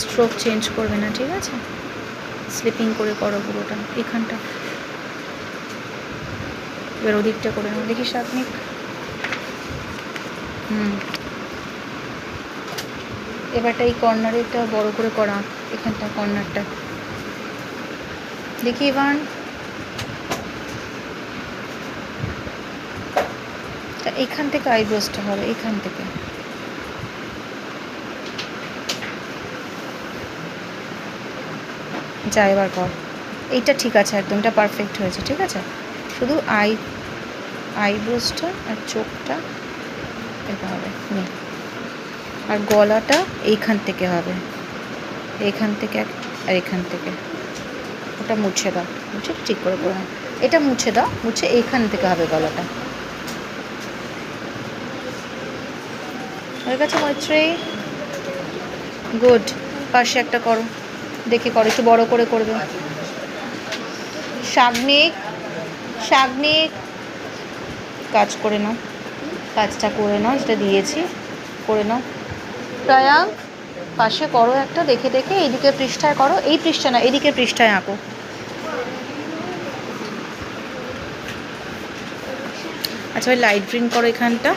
Stroke change করবে না, ঠিক আছে? স্লিপিং করে করো পুরোটা এখানটা। এবার ওদিকটা করে নাও, দেখি সাতনিক। এবারটা এই কর্নারেটা বড় করে করা, এখানটা কর্নারটা দেখি। ইভান এখান থেকে আইব্রোসটা হবে, এখান থেকে। যা এবার কর, এইটা ঠিক আছে একদম, এটা পারফেক্ট হয়েছে, ঠিক আছে? শুধু আইব্রোসটা আর চোখটা এটা হবে আর গলাটা এইখান থেকে হবে, এইখান থেকে আর এখান থেকে। ওটা মুছে দাও, মুছে ঠিক করে করে নাও। এটা মুছে দাও, মুছে এইখান থেকে হবে গলাটা। হয়ে গেছে মৈত্রী? গুড। পাশে একটা করো, দেখি করো, একটু বড় করে করবে। সাগ্নিক কাজ করে নাও, কাজটা করে নাও, যেটা দিয়েছি করে নাও। প্রায়াঙ্ক পাশে করো একটা, দেখে দেখে এইদিকে পৃষ্ঠায় করো, এই পৃষ্ঠা না, এদিকে পৃষ্ঠায় আঁকো। আচ্ছা, ওই লাইট গ্রিন করো এখানটা।